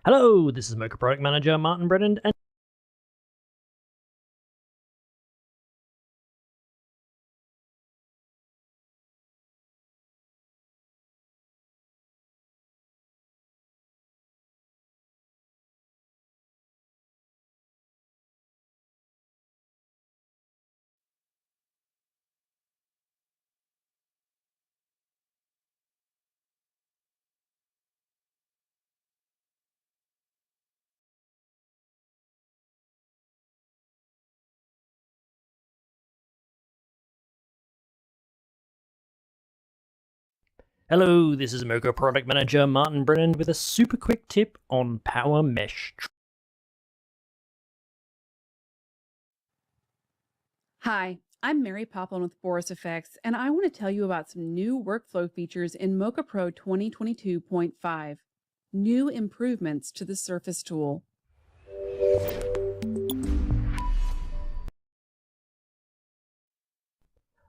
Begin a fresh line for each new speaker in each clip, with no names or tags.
Hello, this is Mocha Product Manager Martin Brennan, and hello, this is Mocha Product Manager Martin Brennan with a super quick tip on Power Mesh.
Hi, I'm Mary Poplin with Boris Effects, and I want to tell you about some new workflow features in Mocha Pro 2022.5. New improvements to the Surface tool.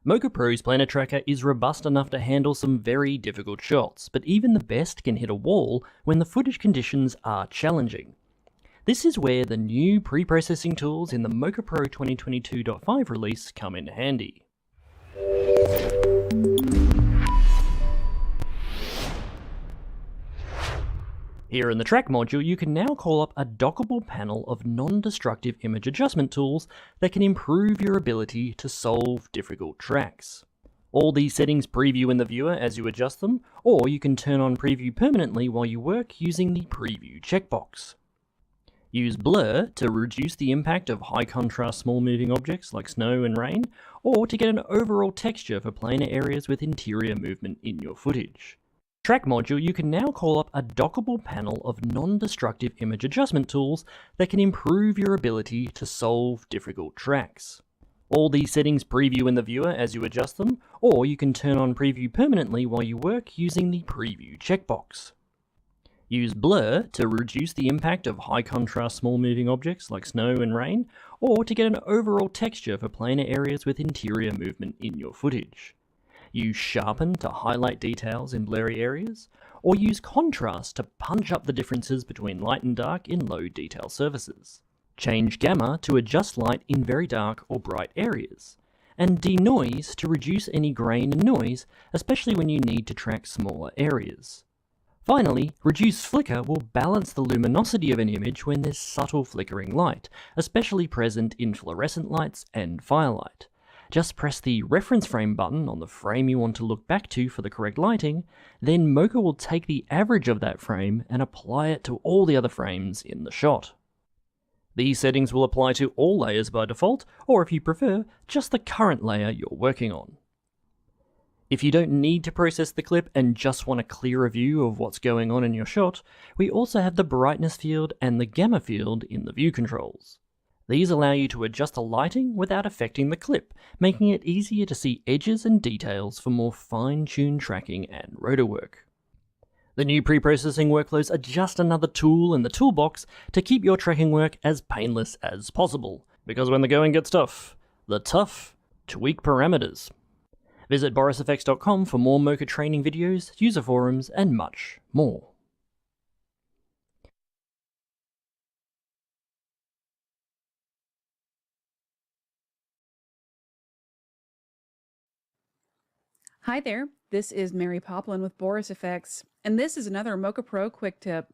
Mocha Pro's Planar Tracker is robust enough to handle some very difficult shots, but even the best can hit a wall when the footage conditions are challenging. This is where the new pre-processing tools in the Mocha Pro 2022.5 release come in handy. Here in the Track module, you can now call up a dockable panel of non-destructive image adjustment tools that can improve your ability to solve difficult tracks. All these settings preview in the viewer as you adjust them, or you can turn on preview permanently while you work using the preview checkbox. Use blur to reduce the impact of high contrast small moving objects like snow and rain, or to get an overall texture for planar areas with interior movement in your footage. Track module, you can now call up a dockable panel of non-destructive image adjustment tools that can improve your ability to solve difficult tracks. All these settings preview in the viewer as you adjust them, or you can turn on preview permanently while you work using the preview checkbox. Use blur to reduce the impact of high contrast small moving objects like snow and rain, or to get an overall texture for planar areas with interior movement in your footage. Use sharpen to highlight details in blurry areas, or use contrast to punch up the differences between light and dark in low detail surfaces. Change gamma to adjust light in very dark or bright areas, and denoise to reduce any grain and noise, especially when you need to track smaller areas. Finally, reduce flicker will balance the luminosity of an image when there's subtle flickering light, especially present in fluorescent lights and firelight. Just press the reference frame button on the frame you want to look back to for the correct lighting, then Mocha will take the average of that frame and apply it to all the other frames in the shot. These settings will apply to all layers by default, or if you prefer, just the current layer you're working on. If you don't need to process the clip and just want a clearer view of what's going on in your shot, we also have the brightness field and the gamma field in the view controls. These allow you to adjust the lighting without affecting the clip, making it easier to see edges and details for more fine-tuned tracking and rotor work. The new pre-processing workflows are just another tool in the toolbox to keep your tracking work as painless as possible, because when the going gets tough, the tough tweak parameters. Visit borisfx.com for more Mocha training videos, user forums, and much more.
Hi there, this is Mary Poplin with Boris Effects, and this is another Mocha Pro quick tip.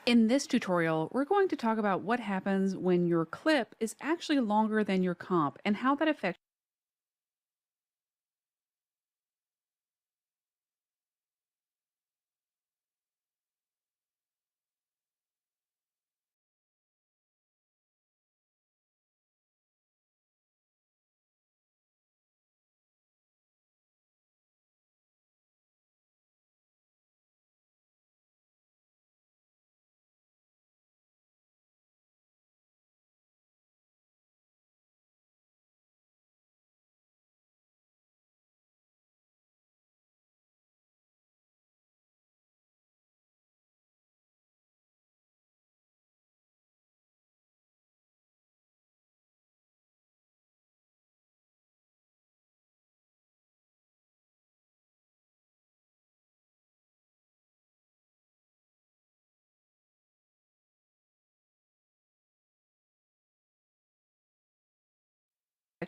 In this tutorial, we're going to talk about what happens when your clip is actually longer than your comp and how that affects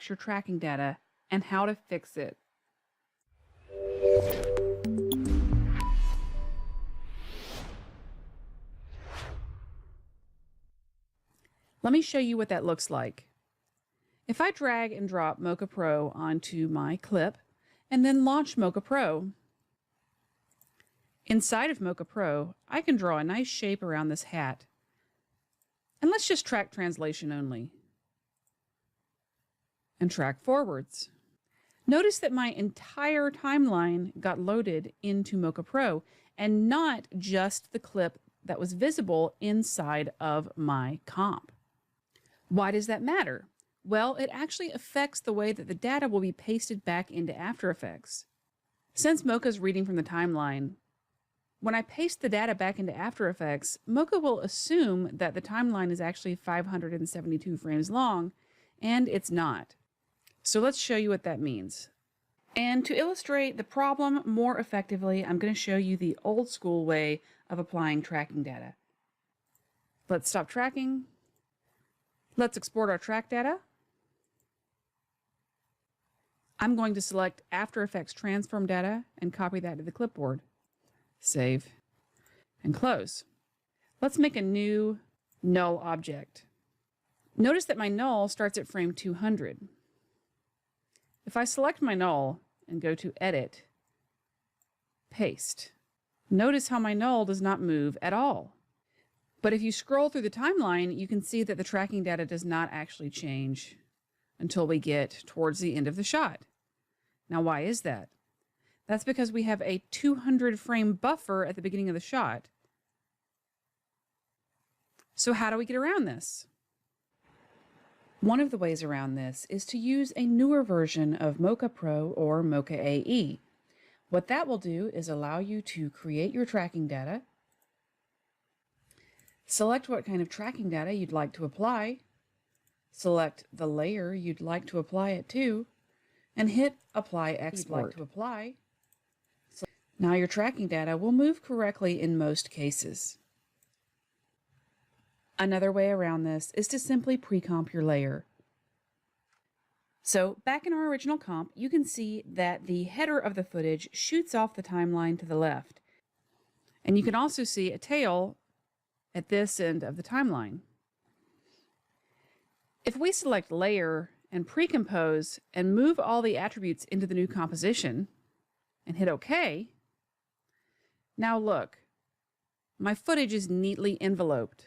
your tracking data and how to fix it. Let me show you what that looks like. If I drag and drop Mocha Pro onto my clip and then launch Mocha Pro, inside of Mocha Pro, I can draw a nice shape around this hat. And let's just track translation only. And track forwards. Notice that my entire timeline got loaded into Mocha Pro and not just the clip that was visible inside of my comp. Why does that matter? Well, it actually affects the way that the data will be pasted back into After Effects. Since Mocha's reading from the timeline, when I paste the data back into After Effects, Mocha will assume that the timeline is actually 572 frames long, and it's not. So let's show you what that means. And to illustrate the problem more effectively, I'm going to show you the old school way of applying tracking data. Let's stop tracking. Let's export our track data. I'm going to select After Effects Transform Data and copy that to the clipboard. Save and close. Let's make a new null object. Notice that my null starts at frame 200. If I select my null and go to Edit, Paste, notice how my null does not move at all. But if you scroll through the timeline, you can see that the tracking data does not actually change until we get towards the end of the shot. Now, why is that? That's because we have a 200 frame buffer at the beginning of the shot. So how do we get around this? One of the ways around this is to use a newer version of Mocha Pro or Mocha AE. What that will do is allow you to create your tracking data, select what kind of tracking data you'd like to apply, select the layer you'd like to apply it to, and hit Apply Export. Now your tracking data will move correctly in most cases. Another way around this is to simply pre-comp your layer. So back in our original comp, you can see that the header of the footage shoots off the timeline to the left. And you can also see a tail at this end of the timeline. If we select Layer and Pre-Compose and move all the attributes into the new composition and hit OK, now look, my footage is neatly enveloped.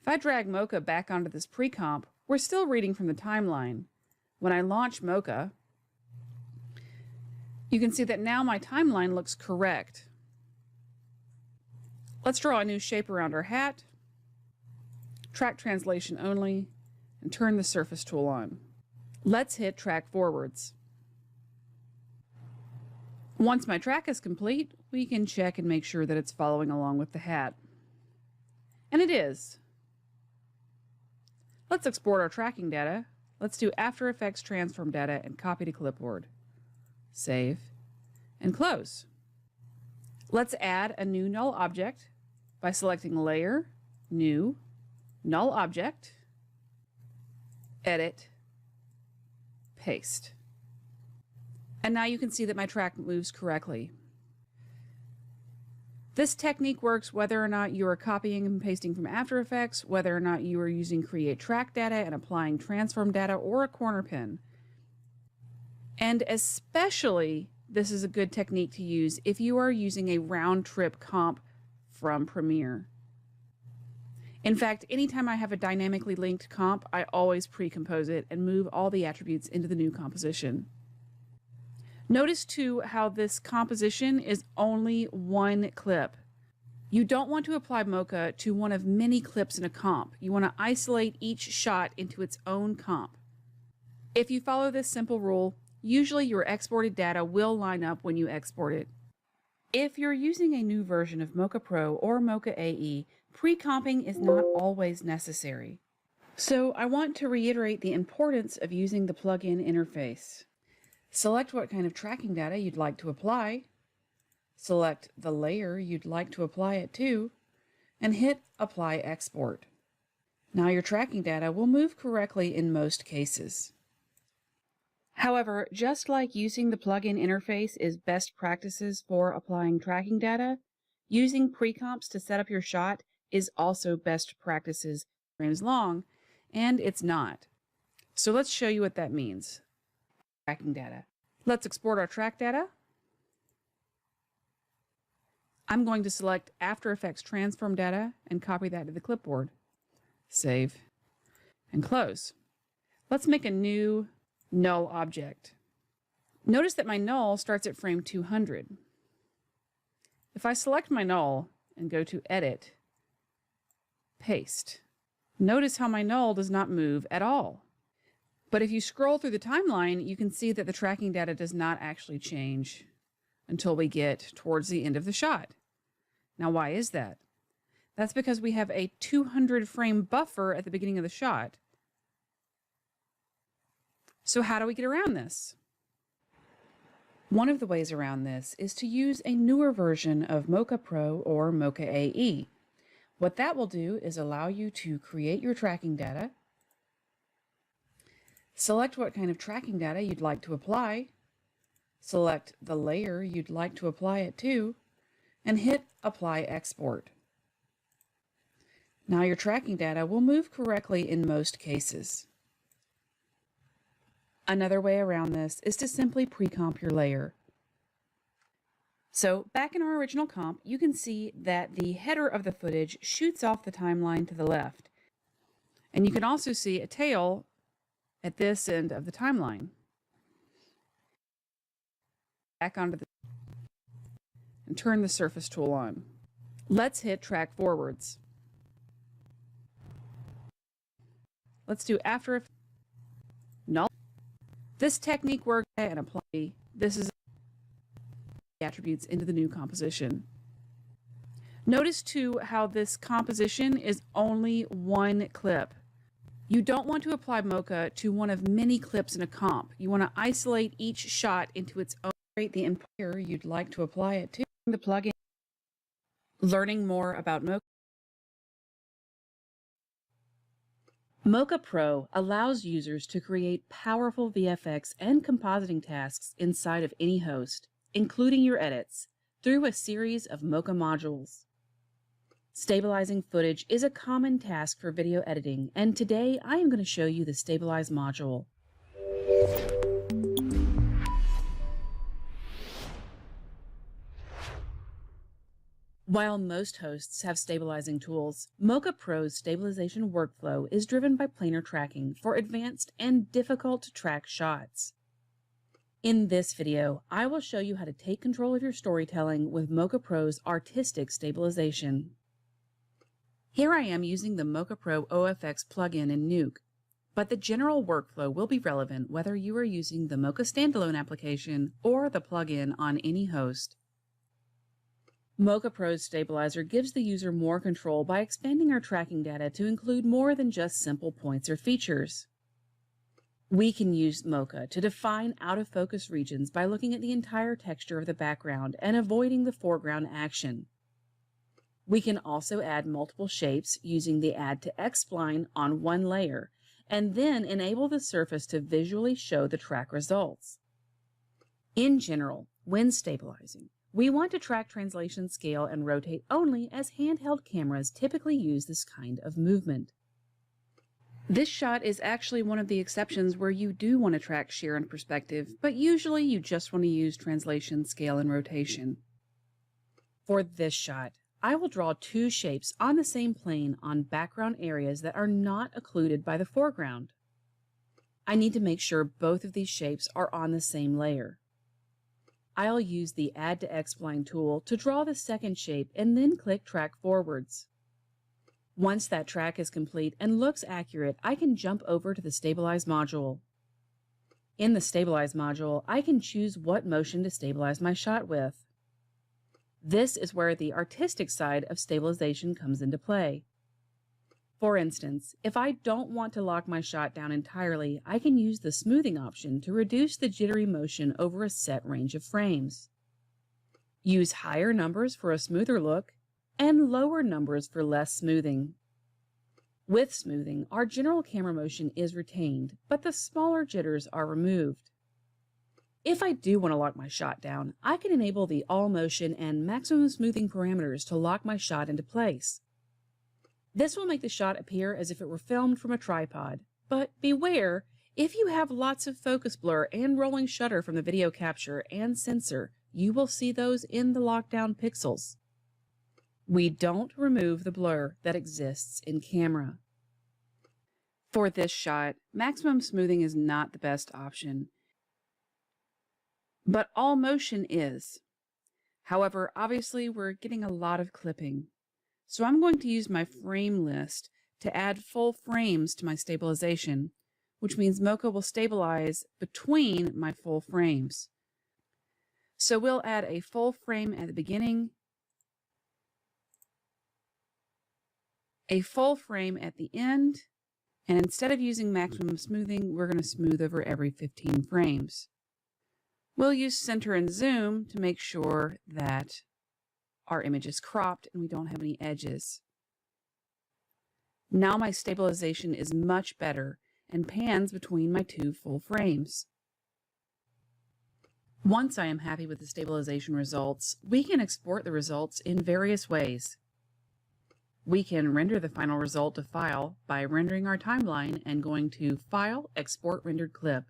If I drag Mocha back onto this pre-comp, we're still reading from the timeline. When I launch Mocha, you can see that now my timeline looks correct. Let's draw a new shape around our hat, track translation only, and turn the surface tool on. Let's hit track forwards. Once my track is complete, we can check and make sure that it's following along with the hat. And it is. Let's export our tracking data. Let's do After Effects Transform Data and copy to clipboard. Save and close. Let's add a new null object by selecting Layer, New, Null Object, Edit, Paste. And now you can see that my track moves correctly. This technique works whether or not you are copying and pasting from After Effects, whether or not you are using Create Track Data and applying Transform Data or a corner pin. And especially, this is a good technique to use if you are using a round-trip comp from Premiere. In fact, anytime I have a dynamically linked comp, I always pre-compose it and move all the attributes into the new composition. Notice too how this composition is only one clip. You don't want to apply Mocha to one of many clips in a comp. You want to isolate each shot into its own comp. If you follow this simple rule, usually your exported data will line up when you export it. If you're using a new version of Mocha Pro or Mocha AE, pre-comping is not always necessary. So I want to reiterate the importance of using the plugin interface. Select what kind of tracking data you'd like to apply, select the layer you'd like to apply it to, and hit Apply Export. Now your tracking data will move correctly in most cases. However, just like using the plugin interface is best practices for applying tracking data, using pre-comps to set up your shot is also best practices frames long, and it's not. So let's show you what that means. Tracking data. Let's export our track data. I'm going to select After Effects Transform Data and copy that to the clipboard. Save and close. Let's make a new null object. Notice that my null starts at frame 200. If I select my null and go to Edit, Paste, notice how my null does not move at all. But if you scroll through the timeline, you can see that the tracking data does not actually change until we get towards the end of the shot. Now, why is that? That's because we have a 200 frame buffer at the beginning of the shot. So how do we get around this? One of the ways around this is to use a newer version of Mocha Pro or Mocha AE. What that will do is allow you to create your tracking data, select what kind of tracking data you'd like to apply, select the layer you'd like to apply it to, and hit Apply Export. Now your tracking data will move correctly in most cases. Another way around this is to simply pre-comp your layer. So back in our original comp, you can see that the header of the footage shoots off the timeline to the left. And you can also see a tail at this end of the timeline. Back onto the and turn the surface tool on. Let's hit Track Forwards. Let's do After Effects. Null. This technique works and apply. This is the attributes into the new composition. Notice too how this composition is only one clip. You don't want to apply Mocha to one of many clips in a comp. You want to isolate each shot into its own. The employer you'd like to apply it to. The plugin. Learning more about Mocha. Mocha Pro allows users to create powerful VFX and compositing tasks inside of any host, including your edits, through a series of Mocha modules. Stabilizing footage is a common task for video editing, and today I am going to show you the Stabilize module. While most hosts have stabilizing tools, Mocha Pro's stabilization workflow is driven by planar tracking for advanced and difficult-to-track shots. In this video, I will show you how to take control of your storytelling with Mocha Pro's artistic stabilization. Here I am using the Mocha Pro OFX plugin in Nuke, but the general workflow will be relevant whether you are using the Mocha standalone application or the plugin on any host. Mocha Pro's stabilizer gives the user more control by expanding our tracking data to include more than just simple points or features. We can use Mocha to define out-of-focus regions by looking at the entire texture of the background and avoiding the foreground action. We can also add multiple shapes using the Add to X spline on one layer, and then enable the surface to visually show the track results. In general, when stabilizing, we want to track translation scale and rotate only, as handheld cameras typically use this kind of movement. This shot is actually one of the exceptions where you do want to track shear and perspective, but usually you just want to use translation scale and rotation. For this shot, I will draw two shapes on the same plane on background areas that are not occluded by the foreground. I need to make sure both of these shapes are on the same layer. I'll use the Add to X-Spline tool to draw the second shape and then click Track Forwards. Once that track is complete and looks accurate, I can jump over to the Stabilize module. In the Stabilize module, I can choose what motion to stabilize my shot with. This is where the artistic side of stabilization comes into play. For instance, if I don't want to lock my shot down entirely, I can use the smoothing option to reduce the jittery motion over a set range of frames. Use higher numbers for a smoother look and lower numbers for less smoothing. With smoothing, our general camera motion is retained, but the smaller jitters are removed. If I do want to lock my shot down, I can enable the all motion and maximum smoothing parameters to lock my shot into place. This will make the shot appear as if it were filmed from a tripod, but beware, if you have lots of focus blur and rolling shutter from the video capture and sensor, you will see those in the lockdown pixels. We don't remove the blur that exists in camera. For this shot, maximum smoothing is not the best option, but all motion is. However, obviously we're getting a lot of clipping. So I'm going to use my frame list to add full frames to my stabilization, which means Mocha will stabilize between my full frames. So we'll add a full frame at the beginning, a full frame at the end, and instead of using maximum smoothing, we're going to smooth over every 15 frames. We'll use center and zoom to make sure that our image is cropped and we don't have any edges. Now my stabilization is much better and pans between my two full frames. Once I am happy with the stabilization results, we can export the results in various ways. We can render the final result to file by rendering our timeline and going to File, Export Rendered Clip.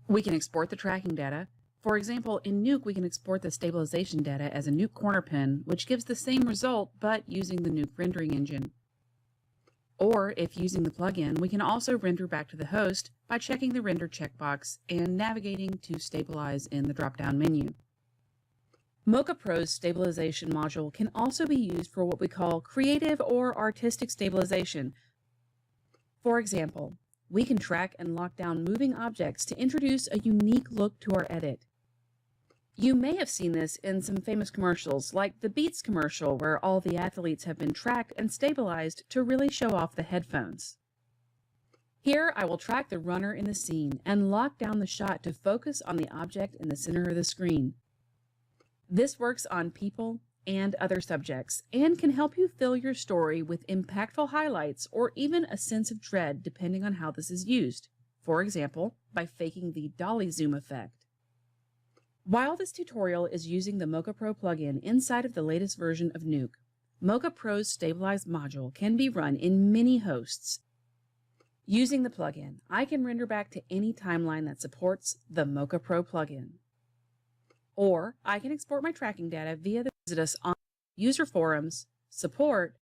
We can export the tracking data. For example, in Nuke, we can export the stabilization data as a Nuke corner pin, which gives the same result, but using the Nuke rendering engine. Or, if using the plugin, we can also render back to the host by checking the Render checkbox and navigating to Stabilize in the drop-down menu. Mocha Pro's stabilization module can also be used for what we call creative or artistic stabilization. For example, we can track and lock down moving objects to introduce a unique look to our edit. You may have seen this in some famous commercials, like the Beats commercial, where all the athletes have been tracked and stabilized to really show off the headphones. Here, I will track the runner in the scene and lock down the shot to focus on the object in the center of the screen. This works on people and other subjects and can help you fill your story with impactful highlights or even a sense of dread depending on how this is used. For example, by faking the dolly zoom effect. While this tutorial is using the Mocha Pro plugin inside of the latest version of Nuke, Mocha Pro's stabilized module can be run in many hosts. Using the plugin, I can render back to any timeline that supports the Mocha Pro plugin. Or I can export my tracking data via the visit us on user forums, support.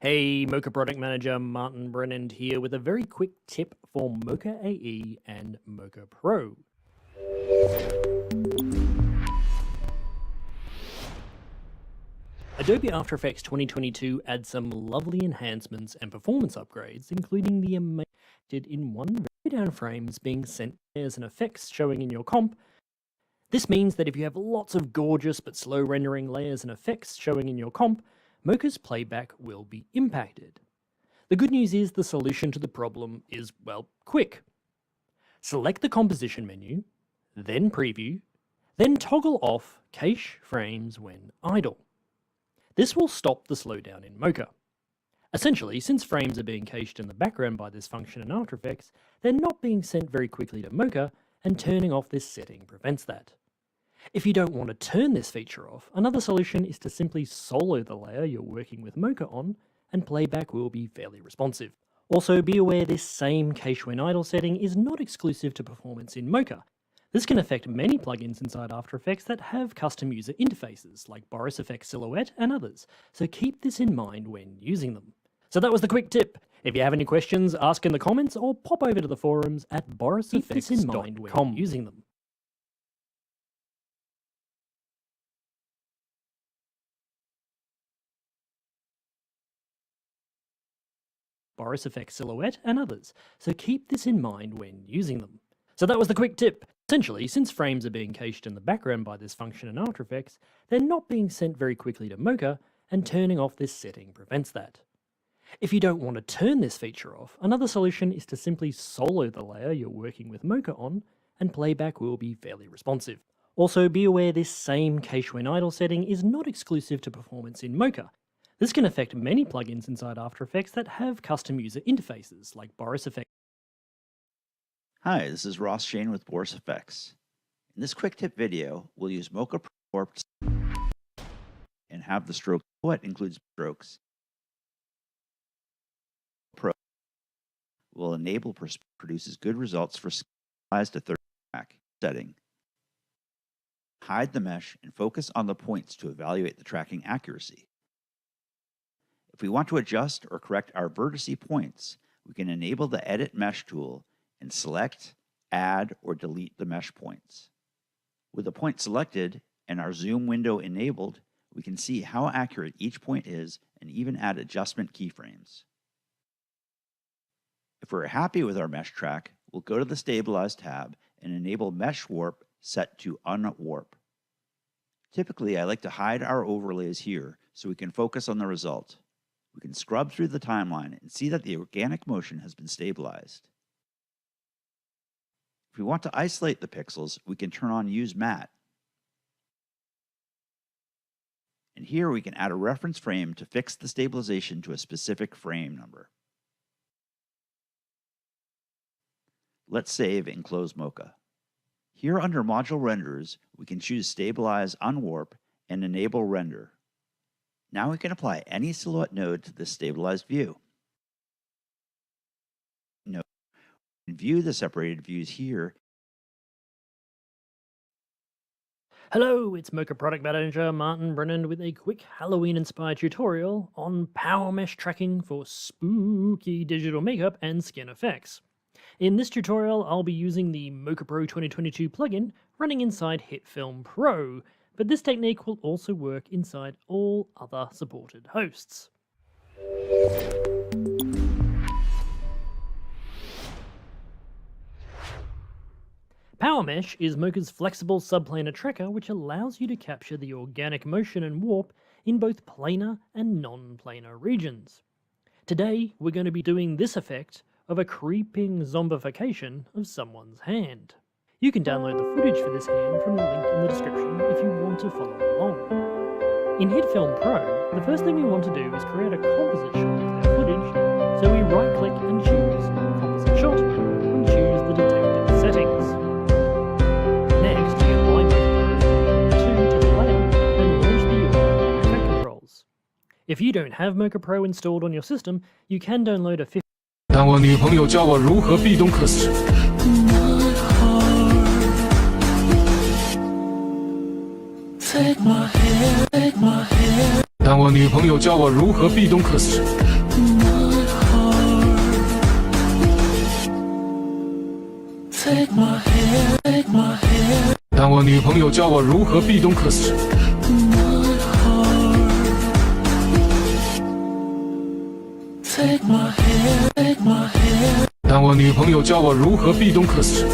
Hey, Mocha Product Manager Martin Brennan here with a very quick tip for Mocha AE and Mocha Pro. Adobe After Effects 2022 adds some lovely enhancements and performance upgrades, including the amazing in one down frames being sent as an effects showing in your comp. This means that if you have lots of gorgeous but slow rendering layers and effects showing in your comp, Mocha's playback will be impacted. The good news is the solution to the problem is, well, quick. Select the composition menu, then preview, then toggle off cache frames when idle. This will stop the slowdown in Mocha. Essentially, since frames are being cached in the background by this function in After Effects, they're not being sent very quickly to Mocha, and turning off this setting prevents that. If you don't want to turn this feature off, another solution is to simply solo the layer you're working with Mocha on, and playback will be fairly responsive. Also, be aware this same cache when idle setting is not exclusive to performance in Mocha. This can affect many plugins inside After Effects that have custom user interfaces, like Boris FX Silhouette and others, so keep this in mind when using them. So that was the quick tip. If you have any questions, ask in the comments or pop over to the forums at borisfx.com using them. Boris FX Silhouette and others, so keep this in mind when using them. So that was the quick tip. Essentially, since frames are being cached in the background by this function in After Effects, they're not being sent very quickly to Mocha, and turning off this setting prevents that. If you don't want to turn this feature off, another solution is to simply solo the layer you're working with Mocha on, and playback will be fairly responsive. Also, be aware this same cache when idle setting is not exclusive to performance in Mocha. This can affect many plugins inside After Effects that have custom user interfaces, like Boris Effects.
Hi, this is Ross Shane with Boris Effects. In this quick tip video, we'll use Mocha Pro Warp and have the stroke. What includes strokes? Pro will enable produces good results for size to 30 track setting. Hide the mesh and focus on the points to evaluate the tracking accuracy. If we want to adjust or correct our vertice points, we can enable the Edit Mesh tool and select, add, or delete the mesh points. With the point selected and our zoom window enabled, we can see how accurate each point is and even add adjustment keyframes. If we're happy with our mesh track, we'll go to the Stabilize tab and enable Mesh Warp set to Unwarp. Typically, I like to hide our overlays here so we can focus on the result. We can scrub through the timeline and see that the organic motion has been stabilized. If we want to isolate the pixels, we can turn on Use Matte. And here we can add a reference frame to fix the stabilization to a specific frame number. Let's save and close Mocha. Here under Module Renders, we can choose Stabilize Unwarp and Enable Render. Now we can apply any silhouette node to this stabilized view. View the separated views here.
Hello, it's Mocha Product Manager Martin Brennan with a quick Halloween-inspired tutorial on power mesh tracking for spooky digital makeup and skin effects. In this tutorial, I'll be using the Mocha Pro 2022 plugin running inside HitFilm Pro, but this technique will also work inside all other supported hosts. Power Mesh is Mocha's flexible subplanar tracker which allows you to capture the organic motion and warp in both planar and non-planar regions. Today, we're going to be doing this effect of a creeping zombification of someone's hand. You can download the footage for this hand from the link in the description if you want to follow along. In HitFilm Pro, the first thing we want to do is create a composite shot of that footage, so we right-click and choose Composite Shot and choose the detected settings. Next, we apply Mocha Pro 2 to the layer and launch the automatic effect controls. If you don't have Mocha Pro installed on your system, you can download a 50
当我女朋友教我如何壁咚可死。当我女朋友教我如何壁咚可死。当我女朋友教我如何壁咚可死。当我女朋友教我如何壁咚可死。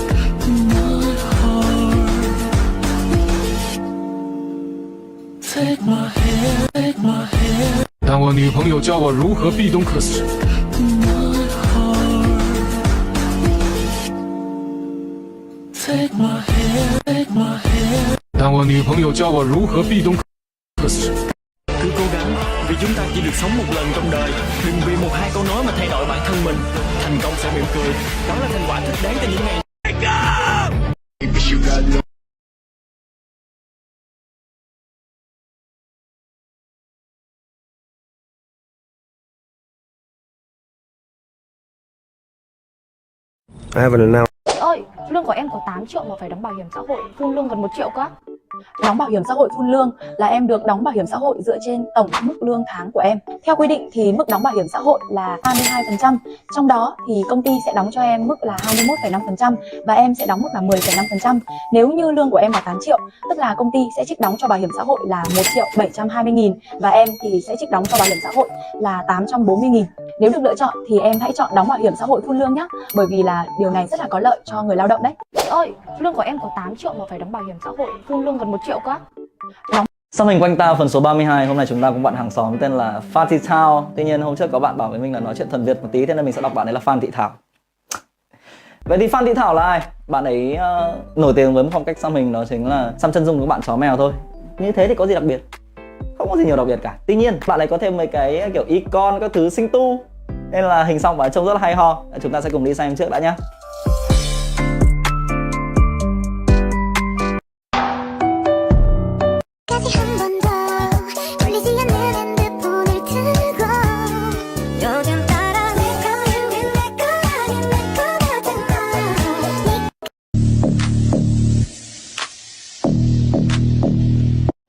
当我女朋友教我如何壁咚可死。当我女朋友教我如何壁咚可死。
Cứ cố gắng, vì chúng ta chỉ được sống một lần trong đời. Đừng vì một hai câu nói mà thay đổi bản thân mình. Thành công sẽ mỉm cười. Đó là thành quả thích đáng cho những ngày.
I have an announcement.
Ơi, lương của em có 8 triệu mà phải đóng bảo hiểm xã hội, full lương gần 1 triệu cơ. Đóng bảo hiểm xã hội full lương là em được đóng bảo hiểm xã hội dựa trên tổng mức lương tháng của em. Theo quy định thì mức đóng bảo hiểm xã hội là 22%, trong đó thì công ty sẽ đóng cho em mức là 21,5% và em sẽ đóng mức là 10,5%. Nếu như lương của em là 8 triệu, tức là công ty sẽ trích đóng cho bảo hiểm xã hội là 1.720.000 và em thì sẽ trích đóng cho bảo hiểm xã hội là 840.000. Nếu được lựa chọn thì em hãy chọn đóng bảo hiểm xã hội full lương nhé, bởi vì là điều này rất là có lợi cho người lao động đấy. Ơi, lương của em có 8 triệu mà phải đóng bảo hiểm xã hội, full lương gần 1 triệu cơ.
Xăm hình quanh ta phần số 32, hôm nay chúng ta có bạn hàng xóm tên là Phan Thị Thảo. Tuy nhiên hôm trước có bạn bảo với mình là nói chuyện thuần Việt một tí, thế nên mình sẽ đọc bạn ấy là Phan Thị Thảo. Vậy thì Phan Thị Thảo là ai? Bạn ấy nổi tiếng với một phong cách xăm hình đó chính là xăm chân dung của bạn chó mèo thôi. Như thế thì có gì đặc biệt? không có gì nhiều đặc biệt cả. Tuy nhiên bạn ấy có thêm mấy cái kiểu icon các thứ xinh tu, nên là hình xong và trông rất là hay ho. Chúng ta sẽ cùng đi xem trước đã nhá.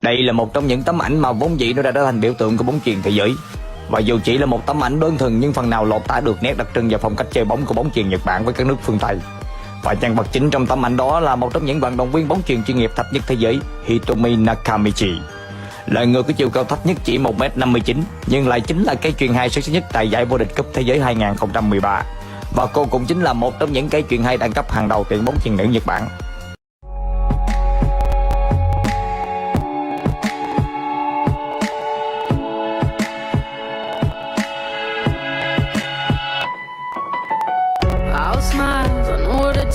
Đây là một trong những tấm ảnh mà vốn dĩ nó đã trở thành biểu tượng của bóng chuyền thế giới. Và dù chỉ là một tấm ảnh đơn thuần nhưng phần nào lột tả được nét đặc trưng và phong cách chơi bóng của bóng chuyền Nhật Bản với các nước phương Tây. Và nhân vật chính trong tấm ảnh đó là một trong những vận động viên bóng chuyền chuyên nghiệp thấp nhất thế giới, Hitomi Nakamichi. Là người có chiều cao thấp nhất chỉ 1m59, nhưng lại chính là cây chuyền hai xuất sắc nhất tại giải vô địch cúp thế giới 2013. Và cô cũng chính là một trong những cây chuyền hai đẳng cấp hàng đầu tuyển bóng chuyền nữ Nhật Bản.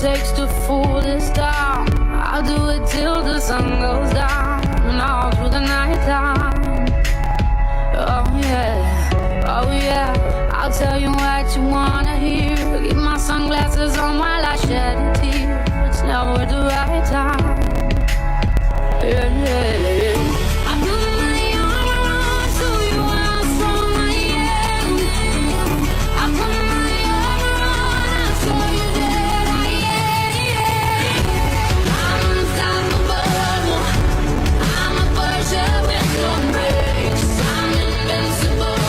Takes to fool this town. I'll do it till the sun goes down and all through the night time. Oh yeah, I'll tell you what you wanna hear. Keep my sunglasses on while I shed a tear. It's never the right time. Yeah. I put my armor on so you know how strong I am. I put my armor on so you that I am. I'm unstoppable. I'm a virgin with no brakes. I'm invincible.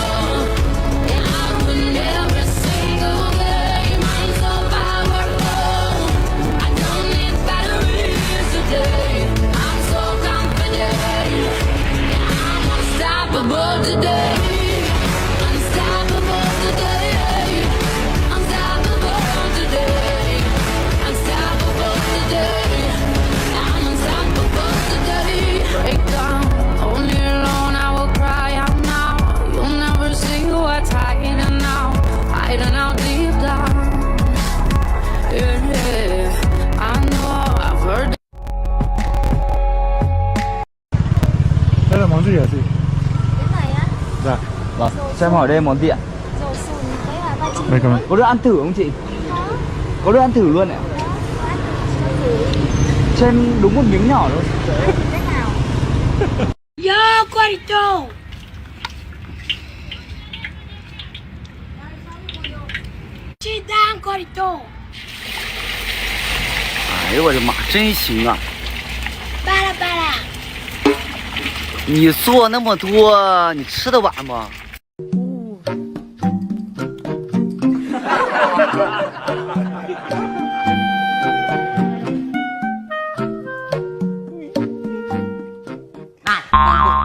And I win every single game. I'm so powerful. I don't need batteries today. I'm so confident. I'm unstoppable today. Unstoppable today. Unstoppable today. Unstoppable today. I'm unstoppable today. Break down, only alone I will cry out now. You'll never see what's hiding now, hiding out deep down. Yeah, I know I've heard.
Đây là món gì hả chị?
Cái này á,
Dạ.
Vâng, cho em hỏi đây món gì ạ?
dầu sùn với là ba chỉ.
Đây cảm ơn.
Có được ăn thử không chị? Có được ăn thử luôn ạ? Cho em đúng một miếng nhỏ thôi.
Thế nào? Yo, Quadito! Chị đang Quadito!
哎呦我的妈，真行啊！
巴拉巴拉！
你做那么多，你吃得完吗？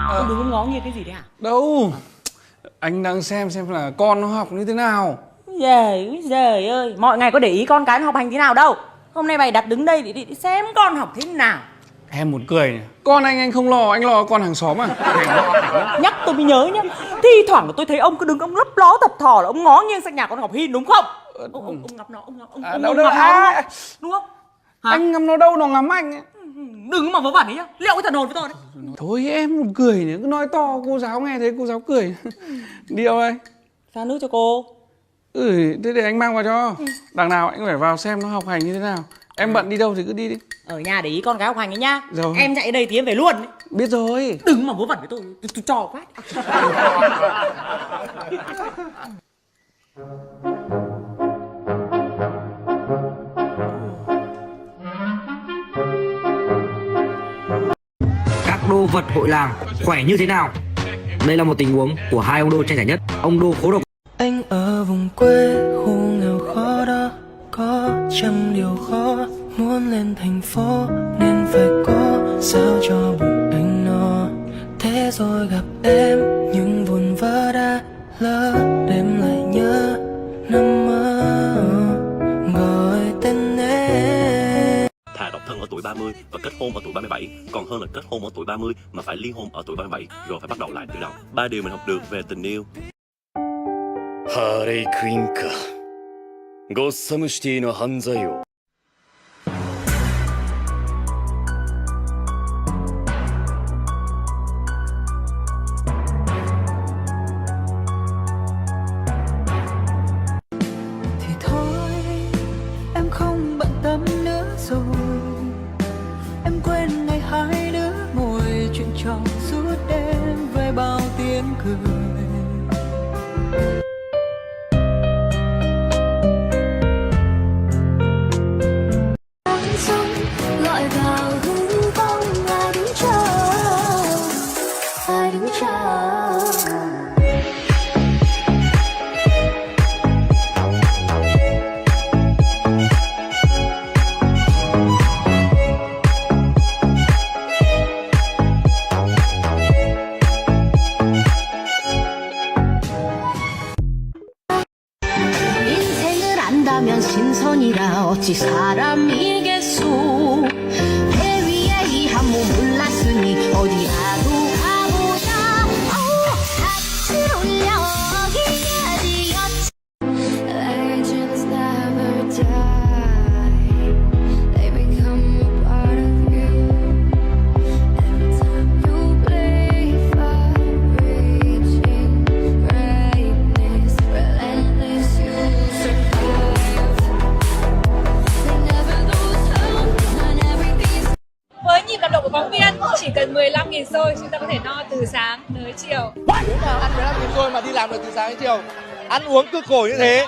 Ông đứng ngó nghiêng cái gì đấy hả?
Đâu, anh đang xem là con nó học như thế nào.
Giời ơi, mọi ngày có để ý con cái nó học hành thế nào đâu. Hôm nay mày đặt đứng đây để xem con học thế nào.
Em muốn cười nhỉ. Con anh không lo, anh lo con hàng xóm à?
Nhắc tôi mới nhớ nhá. Thi thoảng tôi thấy ông cứ đứng ông lấp ló thập thò là ông ngó nghiêng sang nhà con Ngọc Hin đúng không? Ông ngắm nó, ông ngắm nó đúng không? Hả?
Anh ngắm nó đâu, nó ngắm anh ấy.
Đừng mà vớ vẩn ấy nhá. Liệu cái thần hồn với tôi đấy.
Thôi em một cười nhỉ, cứ nói to cô giáo nghe thấy cô giáo cười. Đi đâu đây?
Pha nước cho cô.
Thế để anh mang vào cho. Đằng nào anh phải vào xem nó học hành như thế nào. Em bận đi đâu thì cứ đi đi.
Ở nhà để ý con cái học hành ấy nhá.
Rồi.
Em chạy đây thì em về luôn ấy.
Biết rồi.
Đừng mà vớ vẩn với tôi cho phát.
Các đô vật hội làng khỏe như thế nào? Đây là một tình huống của hai ông đô tranh giải nhất. Ông đô khố độc.
Anh ở vùng quê khu nghèo khó đó, có trăm điều khó, muốn lên thành phố nên phải có sao cho bụng anh no. Thế rồi gặp em nhưng vụn vỡ đã lỡ, đêm lại nhớ nằm mơ gọi tên em.
Thà độc thân ở tuổi 30 và kết hôn ở tuổi 37 còn hơn là kết hôn ở tuổi 30 mà phải ly hôn ở tuổi 37 rồi phải bắt đầu lại từ đầu. 3 điều mình học được về tình yêu.
Harley Quinnか。ゴッサムシティの犯罪を。
전선이라 어찌 사람이겠소 배 위에 이 한 몸 올랐으니 어디라도 가보자 같이 올려기야지 Legends never die They become a part of you Every time you play far reaching greatness Relentless you survive They never lose hope on every piece
Với nhịp đập độ của phóng viên, chỉ cần 15.000 xôi chúng ta có thể no từ sáng tới chiều.
Đứa nào ăn 15.000 xôi mà đi làm được từ sáng đến chiều, ăn uống cực khổ như thế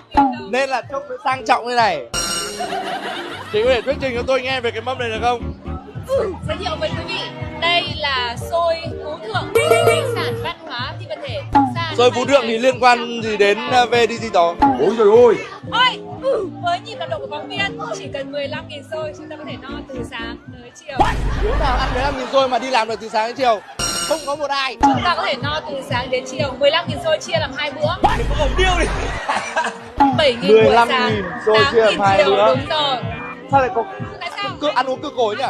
nên là trông nó sang trọng như này. Chị có thể thuyết trình cho tôi nghe về cái mâm này được không?
Giới thiệu với quý vị, đây là xôi Phú Thượng, di sản văn hóa phi vật thể.
Xôi Phú Thượng thì liên quan gì đến VDigital? Ôi trời ơi!
Ôi, với nhịp đập độ của phóng viên, chỉ cần 15.000 xôi chúng ta có thể no từ sáng tới chiều.
Đứa nào ăn 15.000 xôi mà đi làm được từ sáng đến chiều, không có một ai.
Chúng ta có thể no từ sáng đến chiều. 15.000 xôi chia làm 2 bữa.
Đừng có bổng điêu đi.
7.000 buổi sáng,
15.000 xôi chia làm 2 bữa.
Đúng rồi.
Sao lại có ăn uống cực khổ nhỉ?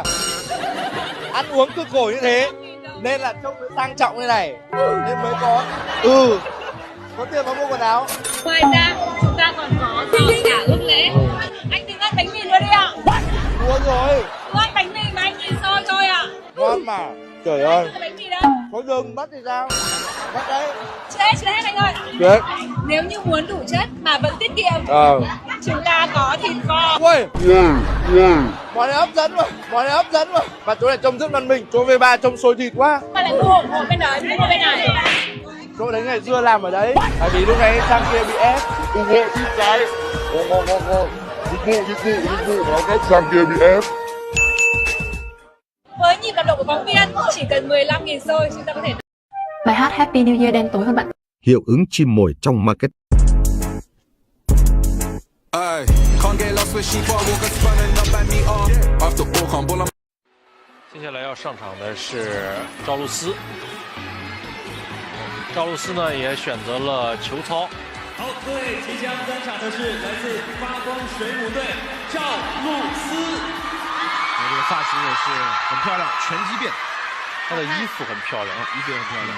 Ăn uống cực khổ như thế nên là trông nó sang trọng như này nên mới có có tiền mà mua quần áo.
Ngoài ra chúng ta còn có giò chả ước lễ. Anh đừng ăn bánh mì nữa đi ạ.
Mua rồi.
Tôi ăn bánh mì mà anh nhìn xôi thôi ạ.
Ngon mà. Trời ơi.
Bánh mì đâu?
Có đường bắt thì sao? Bắt đấy.
Chết hết anh ơi.
Chết.
Nếu như muốn đủ chất mà vẫn tiết kiệm, chúng ta có thịt kho.
Ui. Món này hấp dẫn rồi. Món này hấp dẫn rồi. Và chỗ này trông rất văn minh. Chỗ V3 trông sôi thịt quá.
Mà lại mua ủng hộ bên đấy, mua bên này.
Chỗ đấy ngày xưa làm ở đấy. Tại vì lúc này sang kia bị ép. ủng hộ thịt cái. Ngon. Dịch vụ. Ok, sang kia bị ép.
Với nhịp đập độ của phóng viên, chỉ cần 15.000 xôi chúng ta có thể.
Bài hát Happy New Year đen tối hơn bạn.
Hiệu ứng chim mồi trong market.
接下来要上场的是赵露思，赵露思呢也选择了球操。
好，各位即将登场的是来自发光水母队赵露思。
这个发型也是很漂亮，拳击辫，她的衣服很漂亮，衣服也很漂亮。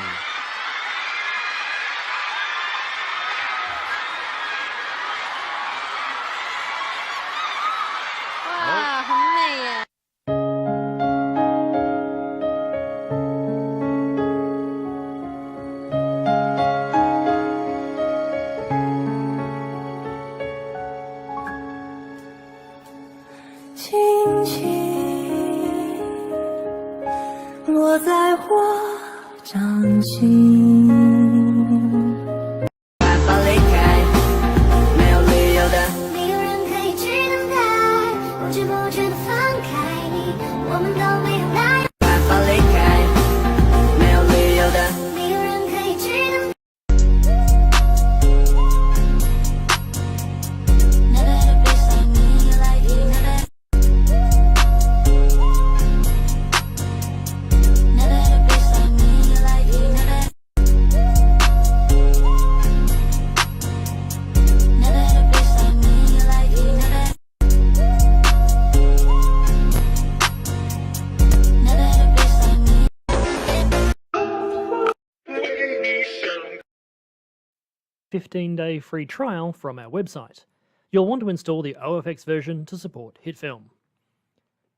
哇，很美耶！
轻轻落在我掌心。
办法离开，没有理由的，没有人可以去等待，不知不觉的放开你，我们都没有来。办法离开，没有理由的，没有人可以去等待。Never be like me, like you never. Never be like me, like you never. Never be like me, like you never. Never be like me.
15-day free trial from our website. You'll want to install the OFX version to support HitFilm.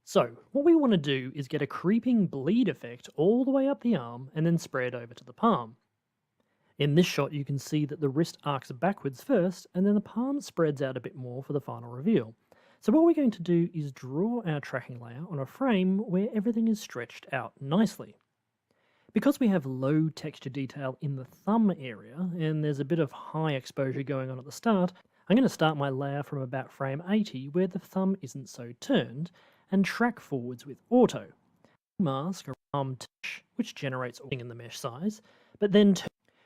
So, what we want to do is get a creeping bleed effect all the way up the arm and then spread over to the palm. In this shot you can see that the wrist arcs backwards first and then the palm spreads out a bit more for the final reveal. So what we're going to do is draw our tracking layer on a frame where everything is stretched out nicely. Because we have low texture detail in the thumb area and there's a bit of high exposure going on at the start, I'm going to start my layer from about frame 80 where the thumb isn't so turned and track forwards with auto. Mask a arm touch which generates all in the mesh size, but then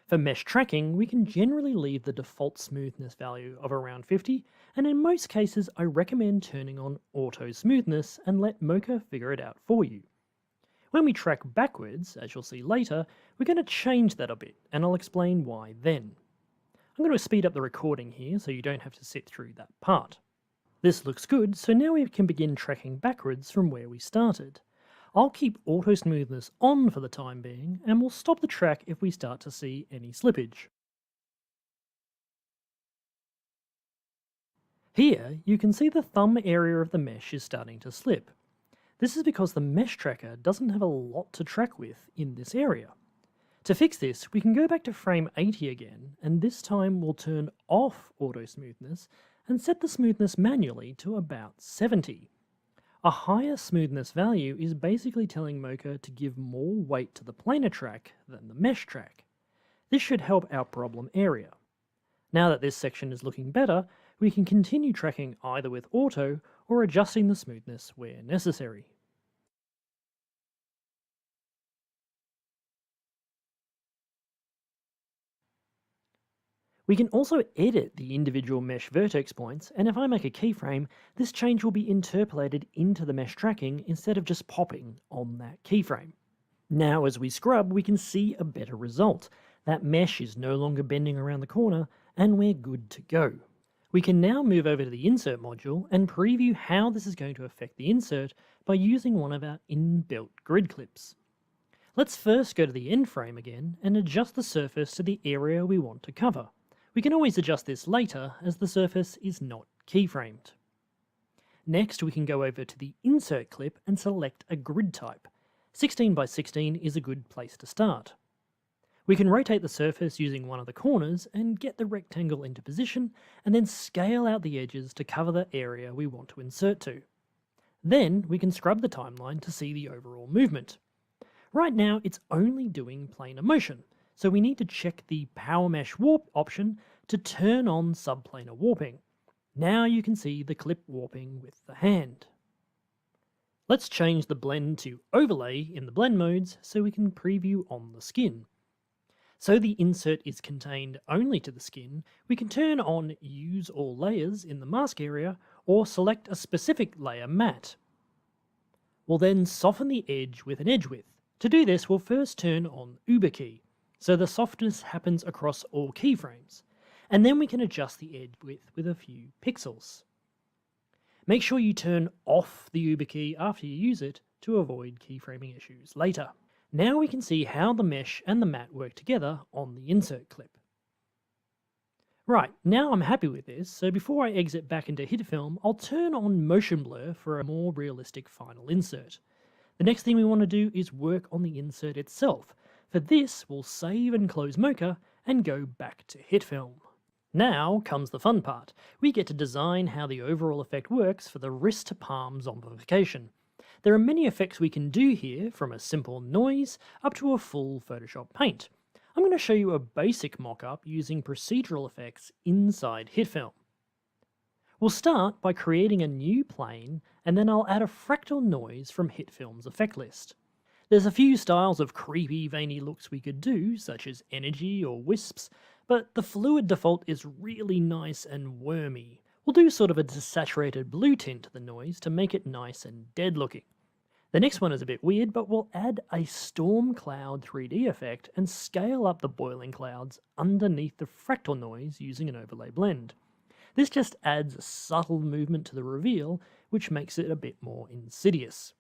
for mesh tracking we can generally leave the default smoothness value of around 50, and in most cases I recommend turning on auto smoothness and let Mocha figure it out for you. When we track backwards, as you'll see later, we're going to change that a bit, and I'll explain why then. I'm going to speed up the recording here so you don't have to sit through that part. This looks good, so now we can begin tracking backwards from where we started. I'll keep auto smoothness on for the time being, and we'll stop the track if we start to see any slippage. Here, you can see the thumb area of the mesh is starting to slip. This is because the mesh tracker doesn't have a lot to track with in this area. To fix this, we can go back to frame 80 again, and this time we'll turn off auto smoothness and set the smoothness manually to about 70. A higher smoothness value is basically telling Mocha to give more weight to the planar track than the mesh track. This should help our problem area. Now that this section is looking better, we can continue tracking either with auto or adjusting the smoothness where necessary. We can also edit the individual mesh vertex points, and if I make a keyframe, this change will be interpolated into the mesh tracking instead of just popping on that keyframe. Now as we scrub, we can see a better result. That mesh is no longer bending around the corner, and we're good to go. We can now move over to the insert module and preview how this is going to affect the insert by using one of our inbuilt grid clips. Let's first go to the end frame again and adjust the surface to the area we want to cover. We can always adjust this later as the surface is not keyframed. Next, we can go over to the insert clip and select a grid type. 16 by 16 is a good place to start. We can rotate the surface using one of the corners and get the rectangle into position, and then scale out the edges to cover the area we want to insert to. Then we can scrub the timeline to see the overall movement. Right now it's only doing planar motion, so we need to check the Power Mesh Warp option to turn on subplanar warping. Now you can see the clip warping with the hand. Let's change the blend to overlay in the blend modes so we can preview on the skin. So the insert is contained only to the skin, we can turn on Use All Layers in the mask area or select a specific layer matte. We'll then soften the edge with an edge width. To do this, we'll first turn on Uber key, so the softness happens across all keyframes, and then we can adjust the edge width with a few pixels. Make sure you turn off the Uber key after you use it to avoid keyframing issues later. Now we can see how the mesh and the matte work together on the insert clip. Right, now I'm happy with this, so before I exit back into HitFilm, I'll turn on motion blur for a more realistic final insert. The next thing we want to do is work on the insert itself. For this, we'll save and close Mocha and go back to HitFilm. Now comes the fun part. We get to design how the overall effect works for the wrist to palm zombification. There are many effects we can do here, from a simple noise up to a full Photoshop paint. I'm going to show you a basic mock-up using procedural effects inside HitFilm. We'll start by creating a new plane, and then I'll add a fractal noise from HitFilm's effect list. There's a few styles of creepy, veiny looks we could do, such as energy or wisps, but the fluid default is really nice and wormy. We'll do sort of a desaturated blue tint to the noise to make it nice and dead looking. The next one is a bit weird, but we'll add a storm cloud 3D effect and scale up the boiling clouds underneath the fractal noise using an overlay blend. This just adds a subtle movement to the reveal, which makes it a bit more insidious.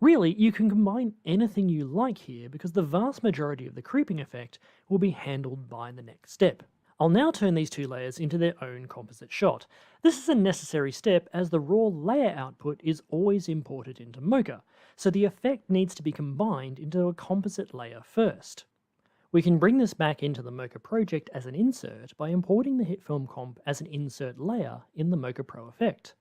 Really, you can combine anything you like here because the vast majority of the creeping effect will be handled by the next step. I'll now turn these two layers into their own composite shot. This is a necessary step as the raw layer output is always imported into Mocha, so the effect needs to be combined into a composite layer first. We can bring this back into the Mocha project as an insert by importing the HitFilm comp as an insert layer in the Mocha Pro effect.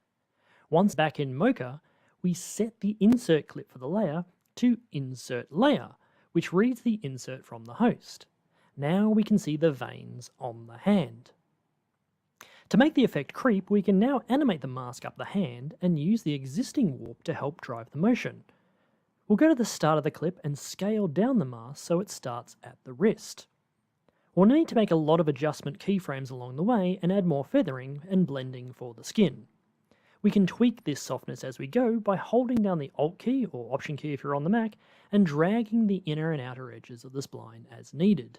Once back in Mocha, we set the insert clip for the layer to Insert Layer, which reads the insert from the host. Now we can see the veins on the hand. To make the effect creep, we can now animate the mask up the hand and use the existing warp to help drive the motion. We'll go to the start of the clip and scale down the mask so it starts at the wrist. We'll need to make a lot of adjustment keyframes along the way and add more feathering and blending for the skin. We can tweak this softness as we go by holding down the Alt key or Option key if you're on the Mac and dragging the inner and outer edges of the spline as needed.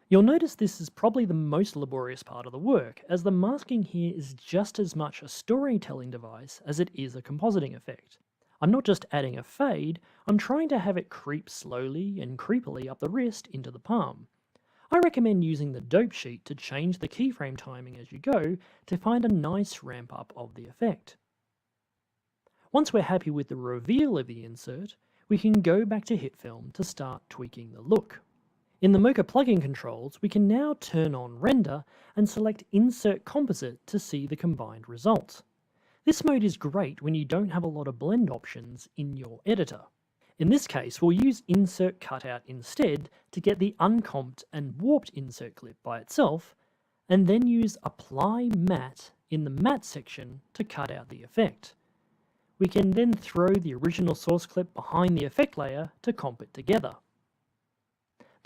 You'll notice this is probably the most laborious part of the work, as the masking here is just as much a storytelling device as it is a compositing effect. I'm not just adding a fade, I'm trying to have it creep slowly and creepily up the wrist into the palm. I recommend using the dope sheet to change the keyframe timing as you go to find a nice ramp up of the effect. Once we're happy with the reveal of the insert, we can go back to HitFilm to start tweaking the look. In the Mocha plugin controls, we can now turn on Render and select Insert Composite to see the combined result. This mode is great when you don't have a lot of blend options in your editor. In this case, we'll use Insert Cutout instead to get the uncomped and warped insert clip by itself, and then use Apply Matte in the Matte section to cut out the effect. We can then throw the original source clip behind the effect layer to comp it together.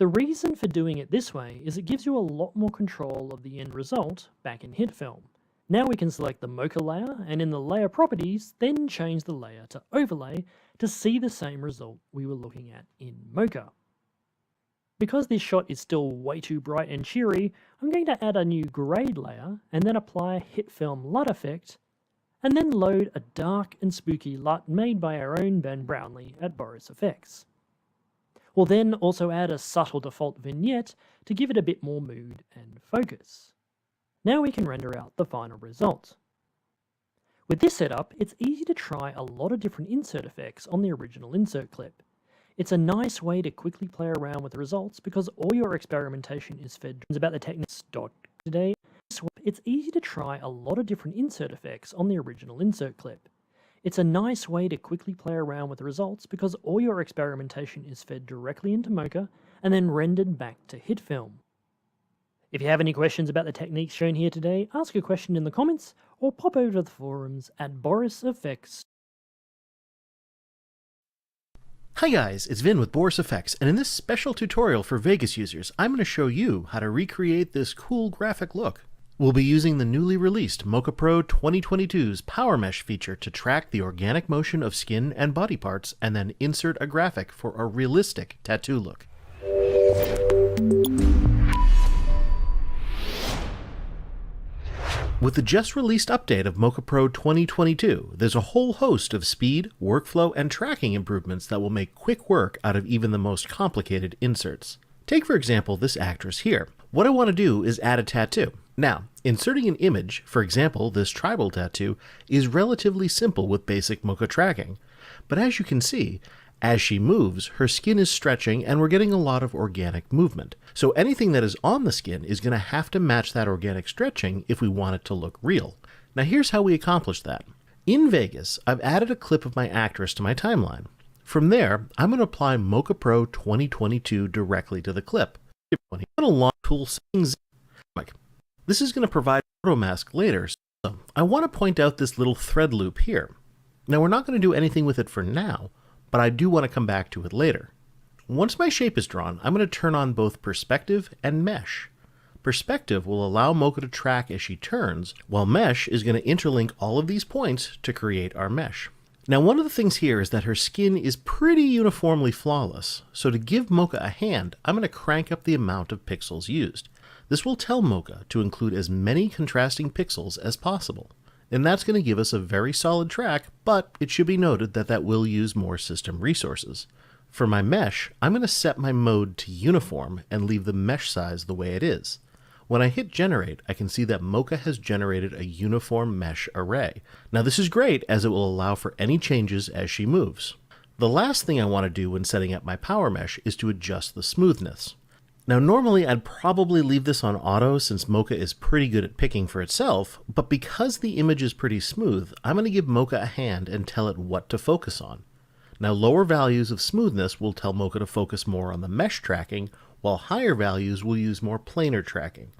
The reason for doing it this way is it gives you a lot more control of the end result back in HitFilm. Now we can select the Mocha layer, and in the layer properties, then change the layer to Overlay to see the same result we were looking at in Mocha. Because this shot is still way too bright and cheery, I'm going to add a new grade layer and then apply HitFilm LUT effect, and then load a dark and spooky LUT made by our own Ben Brownlee at Boris Effects. We'll then also add a subtle default vignette to give it a bit more mood and focus. Now we can render out the final result. With this setup, it's easy to try a lot of different insert effects on the original insert clip. It's a nice way to quickly play around with the results because all your experimentation is fed about the techniques. Today, it's easy to try a lot of different insert effects on the original insert clip. It's a nice way to quickly play around with the results because all your experimentation is fed directly into Mocha and then rendered back to HitFilm. If you have any questions about the techniques shown here today, ask a question in the comments or pop over to the forums at Boris Effects.
Hi guys, it's Vin with Boris Effects, and in this special tutorial for Vegas users, I'm going to show you how to recreate this cool graphic look. We'll be using the newly released Mocha Pro 2022's Power Mesh feature to track the organic motion of skin and body parts and then insert a graphic for a realistic tattoo look. With the just released update of Mocha Pro 2022, there's a whole host of speed, workflow, and tracking improvements that will make quick work out of even the most complicated inserts. Take for example this actress here. What I want to do is add a tattoo. Now, inserting an image, for example this tribal tattoo, is relatively simple with basic Mocha tracking. But as you can see, as she moves, her skin is stretching and we're getting a lot of organic movement. So anything that is on the skin is going to have to match that organic stretching if we want it to look real. Now here's how we accomplish that. In Vegas, I've added a clip of my actress to my timeline. From there, I'm going to apply Mocha Pro 2022 directly to the clip. I'm going to launch tool settings. This is going to provide photo mask later, so I want to point out this little thread loop here. Now we're not going to do anything with it for now, but I do want to come back to it later. Once my shape is drawn, I'm going to turn on both Perspective and Mesh. Perspective will allow Mocha to track as she turns, while Mesh is going to interlink all of these points to create our mesh. Now one of the things here is that her skin is pretty uniformly flawless, so to give Mocha a hand, I'm going to crank up the amount of pixels used. This will tell Mocha to include as many contrasting pixels as possible. And that's going to give us a very solid track, but it should be noted that that will use more system resources. For my mesh, I'm going to set my mode to uniform and leave the mesh size the way it is. When I hit generate, I can see that Mocha has generated a uniform mesh array. Now this is great as it will allow for any changes as she moves. The last thing I want to do when setting up my power mesh is to adjust the smoothness. Now normally I'd probably leave this on auto since Mocha is pretty good at picking for itself, but because the image is pretty smooth, I'm going to give Mocha a hand and tell it what to focus on. Now lower values of smoothness will tell Mocha to focus more on the mesh tracking, while higher values will use more planar tracking.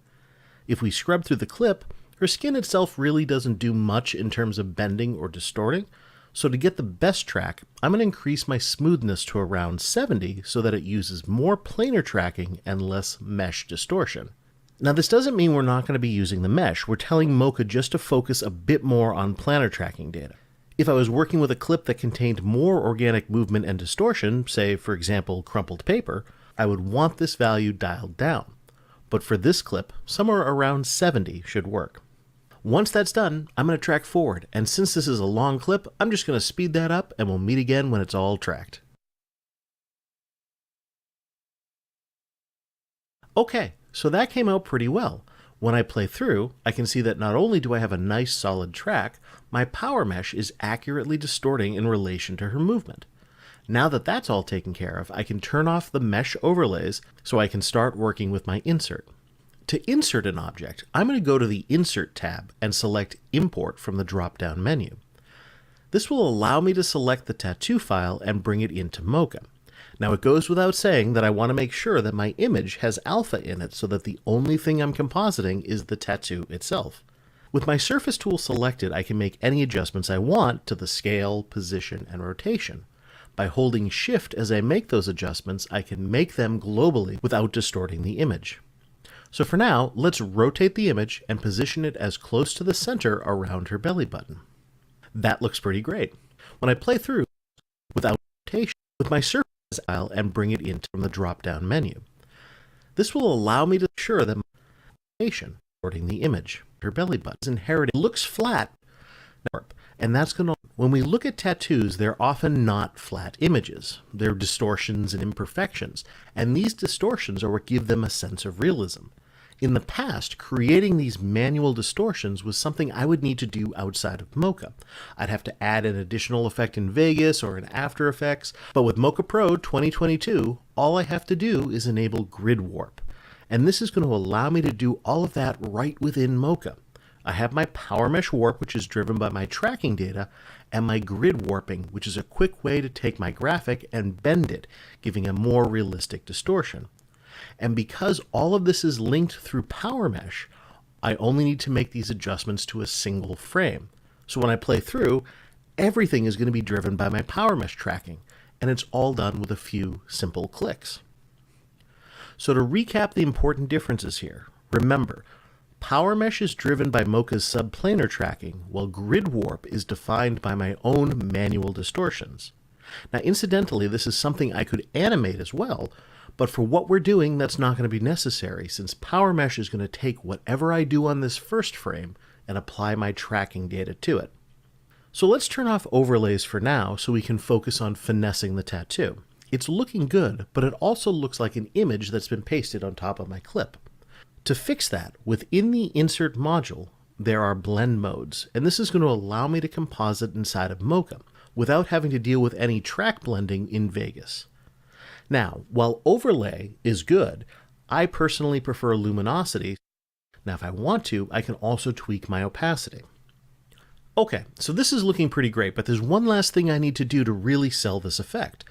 If we scrub through the clip, her skin itself really doesn't do much in terms of bending or distorting, so to get the best track, I'm going to increase my smoothness to around 70 so that it uses more planar tracking and less mesh distortion. Now this doesn't mean we're not going to be using the mesh, we're telling Mocha just to focus a bit more on planar tracking data. If I was working with a clip that contained more organic movement and distortion, say for example crumpled paper, I would want this value dialed down. but for this clip, somewhere around 70 should work. Once that's done, I'm going to track forward, and since this is a long clip, I'm just going to speed that up and we'll meet again when it's all tracked. Okay, so that came out pretty well. When I play through, I can see that not only do I have a nice solid track, my power mesh is accurately distorting in relation to her movement. Now that that's all taken care of, I can turn off the mesh overlays so I can start working with my insert. To insert an object, I'm going to go to the Insert tab and select Import from the drop-down menu. This will allow me to select the tattoo file and bring it into Mocha. Now it goes without saying that I want to make sure that my image has alpha in it so that the only thing I'm compositing is the tattoo itself. With my surface tool selected, I can make any adjustments I want to the scale, position, and rotation. By holding Shift as I make those adjustments, I can make them globally without distorting the image. So for now, let's rotate the image and position it as close to the center around her belly button. That looks pretty great. When I play through without rotation, with my surface file and bring it in from the drop-down menu. This will allow me to ensure that my rotation, distorting the image, her belly button is inherited, looks flat, and that's going to, when we look at tattoos, they're often not flat images. They're distortions and imperfections, and these distortions are what give them a sense of realism. In the past, creating these manual distortions was something I would need to do outside of Mocha. I'd have to add an additional effect in Vegas or in After Effects, but with Mocha Pro 2022, all I have to do is enable Grid Warp. And this is going to allow me to do all of that right within Mocha. I have my Power Mesh Warp, which is driven by my tracking data, and my Grid Warping, which is a quick way to take my graphic and bend it, giving a more realistic distortion. And because all of this is linked through Power Mesh, I only need to make these adjustments to a single frame. So when I play through, everything is going to be driven by my Power Mesh tracking, and it's all done with a few simple clicks. So to recap the important differences here, remember, Power Mesh is driven by Mocha's subplanar tracking, while Grid Warp is defined by my own manual distortions. Now incidentally, this is something I could animate as well, but for what we're doing, that's not going to be necessary, since Power Mesh is going to take whatever I do on this first frame and apply my tracking data to it. So let's turn off overlays for now so we can focus on finessing the tattoo. It's looking good, but it also looks like an image that's been pasted on top of my clip. To fix that, within the Insert module, there are blend modes, and this is going to allow me to composite inside of Mocha without having to deal with any track blending in Vegas. Now, while overlay is good, I personally prefer luminosity. Now, if I want to, I can also tweak my opacity. Okay, so this is looking pretty great, but there's one last thing I need to do to really sell this effect.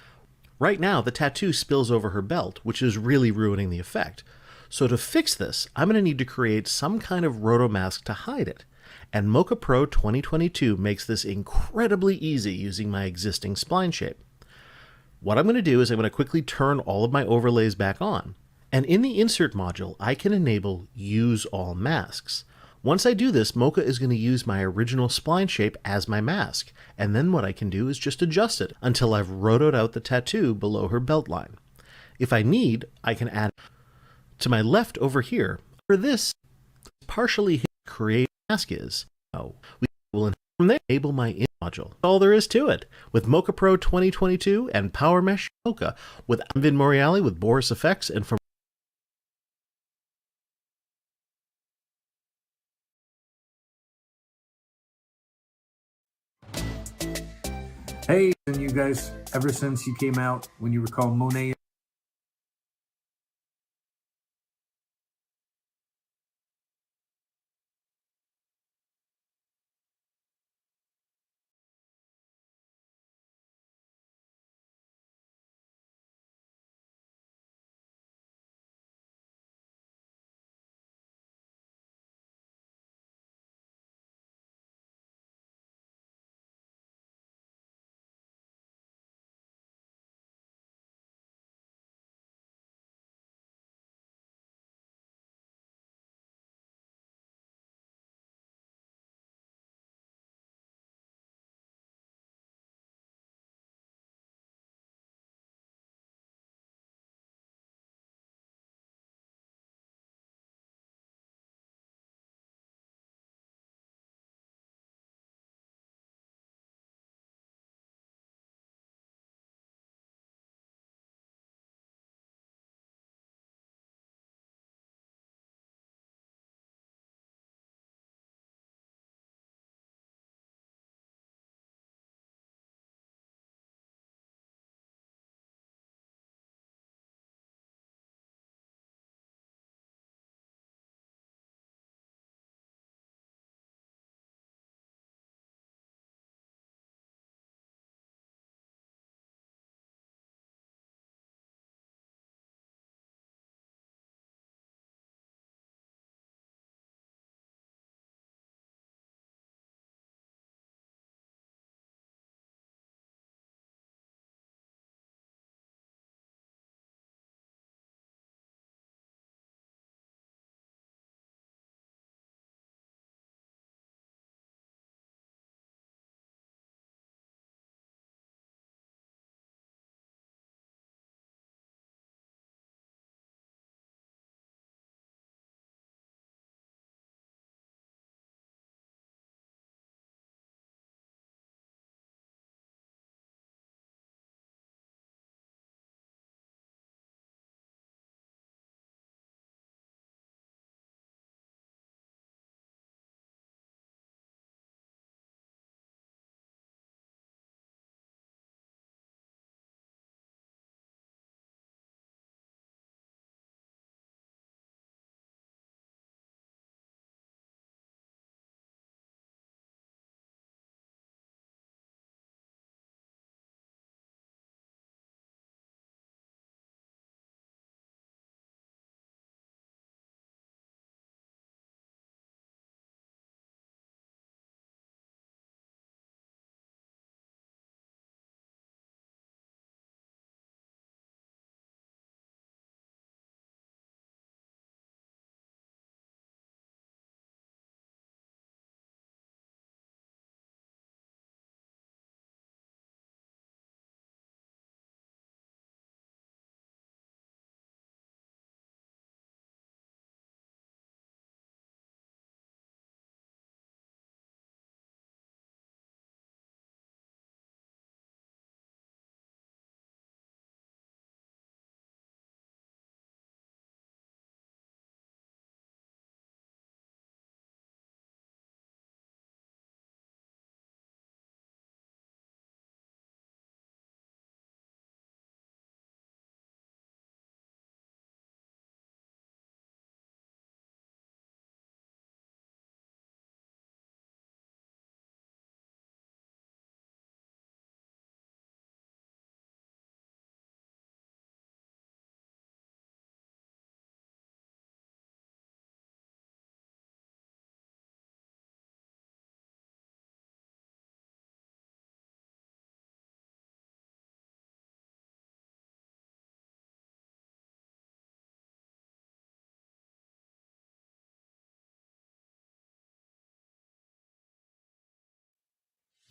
Right now, the tattoo spills over her belt, which is really ruining the effect. So to fix this, I'm going to need to create some kind of rotomask to hide it. And Mocha Pro 2022 makes this incredibly easy using my existing spline shape. What I'm going to do is I'm going to quickly turn all of my overlays back on. And in the Insert module, I can enable Use All Masks. Once I do this, Mocha is going to use my original spline shape as my mask. And then what I can do is just adjust it until I've rotoed out the tattoo below her belt line. If I need, I can add to my left over here. For this, partially create mask is. We will from there enable my in module. That's all there is to it. With Mocha Pro 2022 and Power Mesh Mocha, with Vin Moriali with Boris Effects, and from
Hey, and you guys, ever since you came out, when you recall Monet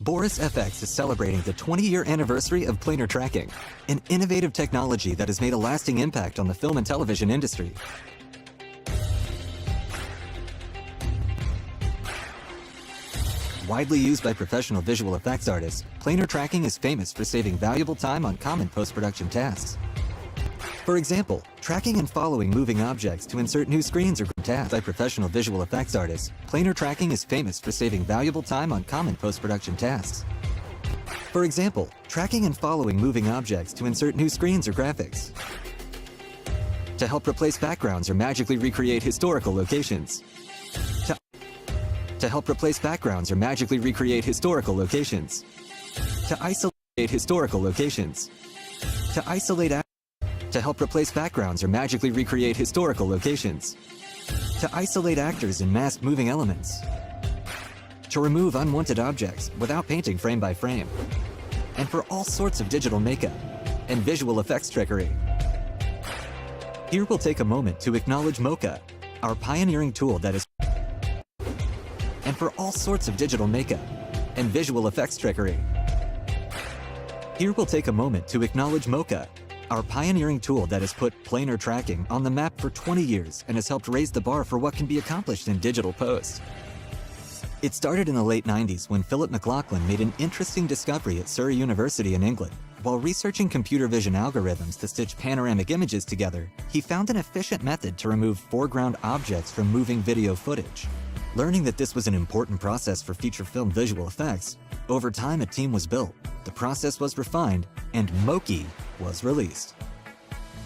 Boris FX is celebrating the 20-year anniversary of planar tracking, an innovative technology that has made a lasting impact on the film and television industry. Widely used by professional visual effects artists, planar tracking is famous for saving valuable time on common post-production tasks. For example, tracking and following moving objects to insert new screens or tasks by professional visual effects artists, planar tracking is famous for saving valuable time on common post-production tasks. For example, tracking and following moving objects to insert new screens or graphics. To help replace backgrounds or magically recreate historical locations. To help replace backgrounds or magically recreate historical locations. To isolate historical locations. To isolate to help replace backgrounds or magically recreate historical locations. To isolate actors and mask moving elements. To remove unwanted objects without painting frame by frame. And for all sorts of digital makeup and visual effects trickery. Here we'll take a moment to acknowledge Mocha, our pioneering tool that is and for all sorts of digital makeup and visual effects trickery. Here we'll take a moment to acknowledge Mocha, our pioneering tool that has put planar tracking on the map for 20 years and has helped raise the bar for what can be accomplished in digital post. It started in the late 90s when Philip McLaughlin made an interesting discovery at Surrey University in England. While researching computer vision algorithms to stitch panoramic images together, he found an efficient method to remove foreground objects from moving video footage. Learning that this was an important process for feature film visual effects, over time a team was built, the process was refined, and Moki was released.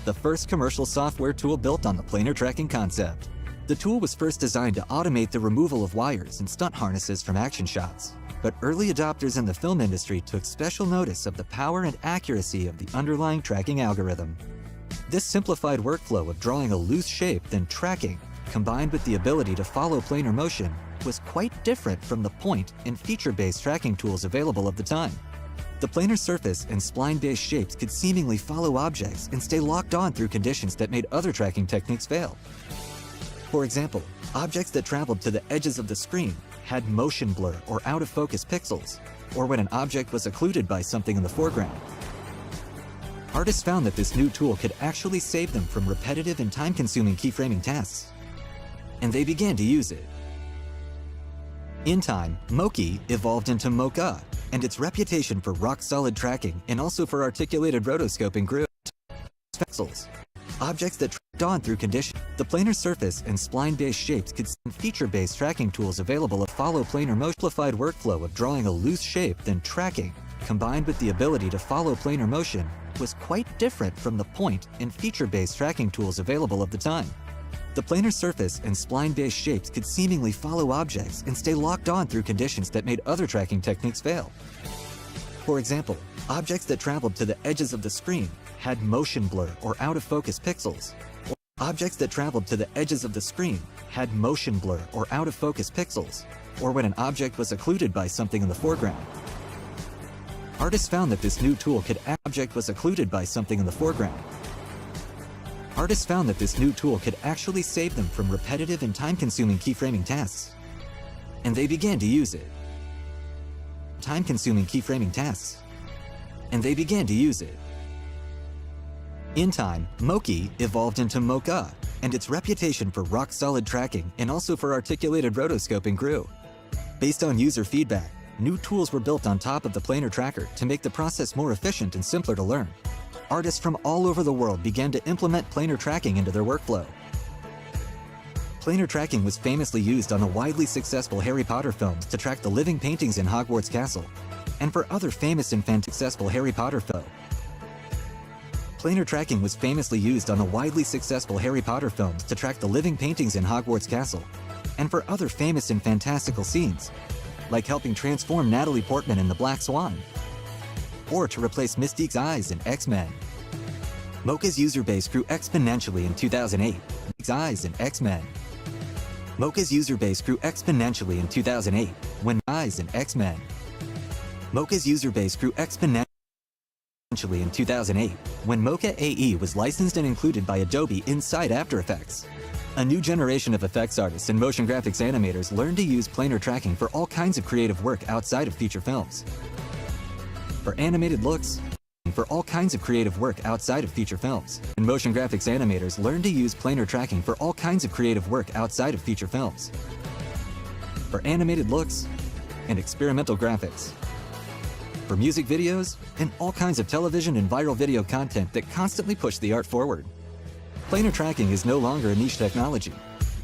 The first commercial software tool built on the planar tracking concept. The tool was first designed to automate the removal of wires and stunt harnesses from action shots, but early adopters in the film industry took special notice of the power and accuracy of the underlying tracking algorithm. This simplified workflow of drawing a loose shape then tracking, combined with the ability to follow planar motion, was quite different from the point and feature-based tracking tools available at the time. The planar surface and spline-based shapes could seemingly follow objects and stay locked on through conditions that made other tracking techniques fail. For example, objects that traveled to the edges of the screen had motion blur or out-of-focus pixels, or when an object was occluded by something in the foreground. Artists found that this new tool could actually save them from repetitive and time-consuming keyframing tasks, and they began to use it. In time, Moki evolved into Mocha, and its reputation for rock-solid tracking and also for articulated rotoscoping grew. Pixels. Objects that tracked on through conditions. The planar surface and spline-based shapes could send feature-based tracking tools available to follow planar motion. Simplified workflow of drawing a loose shape then tracking, combined with the ability to follow planar motion, was quite different from the point and feature-based tracking tools available at the time. The planar surface and spline-based shapes could seemingly follow objects and stay locked on through conditions that made other tracking techniques fail. For example, objects that traveled to the edges of the screen had motion blur or out-of-focus pixels. Objects that traveled to the edges of the screen had motion blur or out-of-focus pixels, or when an object was occluded by something in the foreground. Artists found that this new tool could object was occluded by something in the foreground. Artists found that this new tool could actually save them from repetitive and time-consuming keyframing tasks, and they began to use it. Time-consuming keyframing tasks, and they began to use it. In time, Moki evolved into Mocha, and its reputation for rock-solid tracking and also for articulated rotoscoping grew. Based on user feedback, new tools were built on top of the planar tracker to make the process more efficient and simpler to learn. Artists from all over the world began to implement planar tracking into their workflow. Planar tracking was famously used on the widely successful Harry Potter films to track the living paintings in Hogwarts Castle, and for other famous and successful Harry Potter films. Planar tracking was famously used on the widely successful Harry Potter films to track the living paintings in Hogwarts Castle, and for other famous and fantastical scenes, like helping transform Natalie Portman in The Black Swan, or to replace Mystique's eyes in X-Men. Mocha's user base grew exponentially in 2008. Mystique's eyes in X-Men. Mocha's user base grew exponentially in 2008 when eyes in X-Men. Mocha's user base grew exponentially in 2008 when Mocha AE was licensed and included by Adobe inside After Effects. A new generation of effects artists and motion graphics animators learn to use planar tracking for all kinds of creative work outside of feature films. For animated looks, for all kinds of creative work outside of feature films. And motion graphics animators learn to use planar tracking for all kinds of creative work outside of feature films. For animated looks and experimental graphics. For music videos and all kinds of television and viral video content that constantly push the art forward. Planar tracking is no longer a niche technology.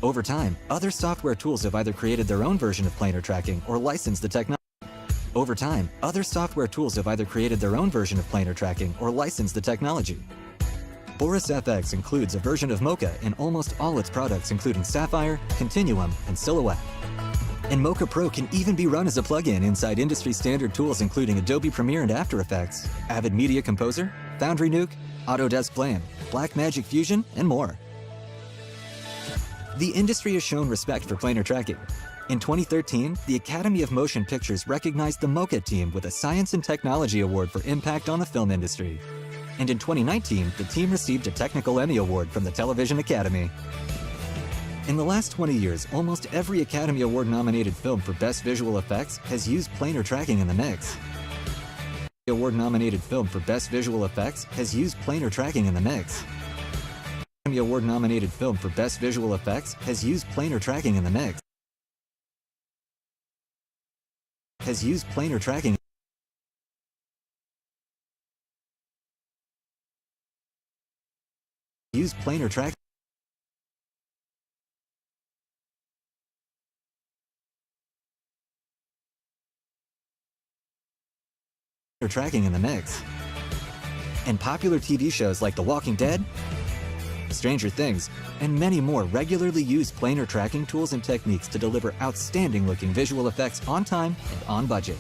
Over time, other software tools have either created their own version of planar tracking or licensed the technology. Over time, other software tools have either created their own version of planar tracking or licensed the technology. Boris FX includes a version of Mocha in almost all its products, including Sapphire, Continuum, and Silhouette. And Mocha Pro can even be run as a plugin inside industry standard tools including Adobe Premiere and After Effects, Avid Media Composer, Foundry Nuke, Autodesk Flame, Blackmagic Fusion, and more. The industry has shown respect for planar tracking. In 2013, the Academy of Motion Pictures recognized the Mocha team with a Science and Technology Award for impact on the film industry. And in 2019, the team received a Technical Emmy Award from the Television Academy. In the last 20 years, almost every Academy Award-nominated film for Best Visual Effects has used planar tracking in the mix. Award-nominated film for Best Visual Effects has used planar tracking in the mix. Academy Award-nominated film for Best Visual Effects has used planar tracking in the mix. Has used planar tracking. Use planar tracking. Tracking in the mix. And popular TV shows like The Walking Dead, Stranger Things, and many more regularly use planar tracking tools and techniques to deliver outstanding looking visual effects on time and on budget.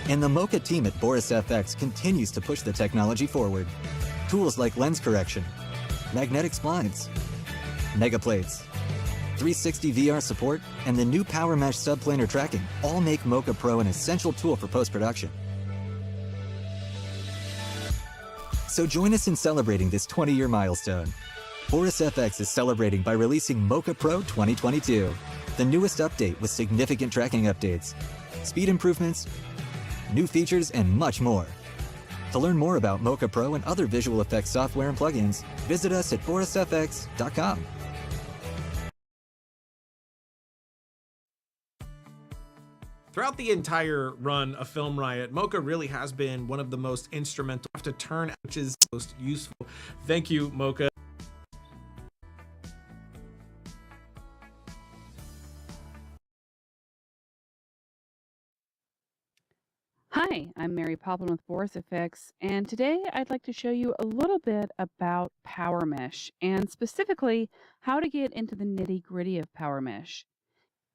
And the Mocha team at Boris FX continues to push the technology forward. Tools like lens correction, magnetic splines, megaplates, 360 VR support, and the new Power Mesh subplanar tracking all make Mocha Pro an essential tool for post-production. So join us in celebrating this 20-year milestone. Boris FX is celebrating by releasing Mocha Pro 2022, the newest update with significant tracking updates, speed improvements, new features, and much more. To learn more about Mocha Pro and other visual effects software and plugins, visit us at borisfx.com.
Throughout the entire run of Film Riot, Mocha really has been one of the most instrumental to turn, which is most useful. Thank you, Mocha.
Hi, I'm Mary Poplin with Boris FX, and today I'd like to show you a little bit about Power Mesh, and specifically how to get into the nitty-gritty of Power Mesh.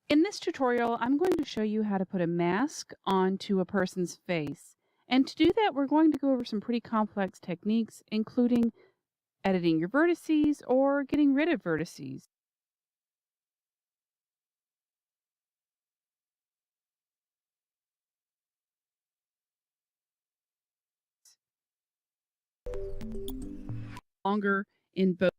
In this tutorial, I'm going to show you how to put a mask onto a person's face. And to do that, we're going to go over some pretty complex techniques, including editing your vertices or getting rid of vertices. Longer in both.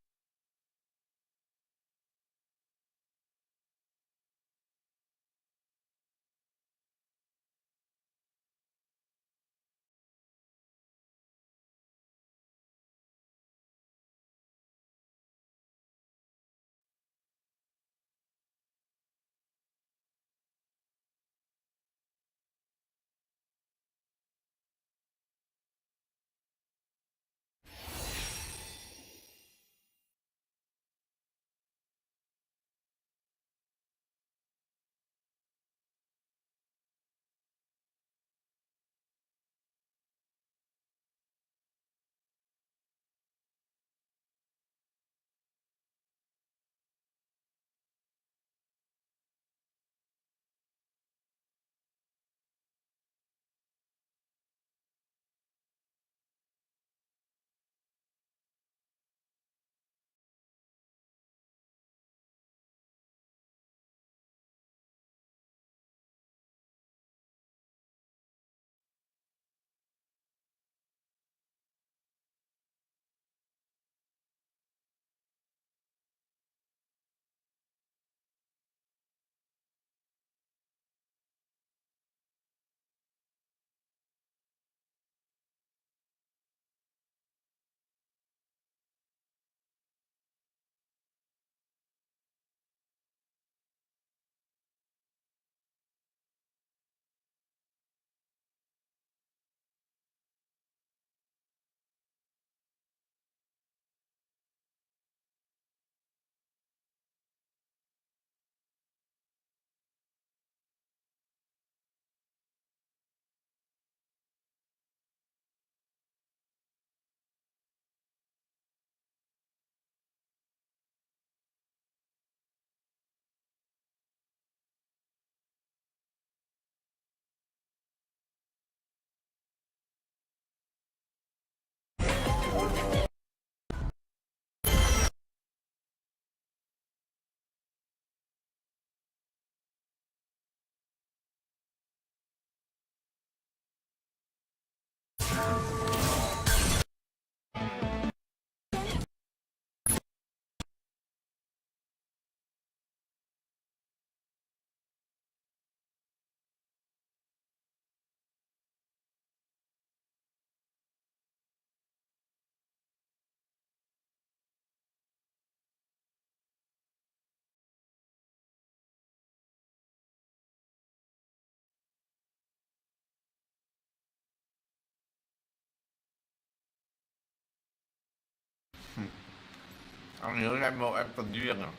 Anh nhớ em một em tuần duyên à.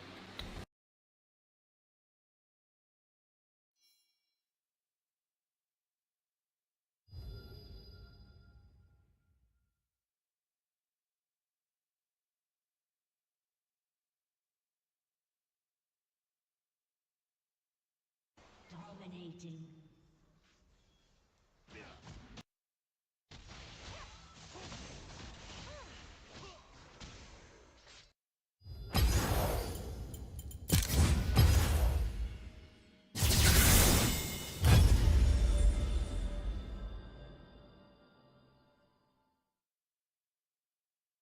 Dominating.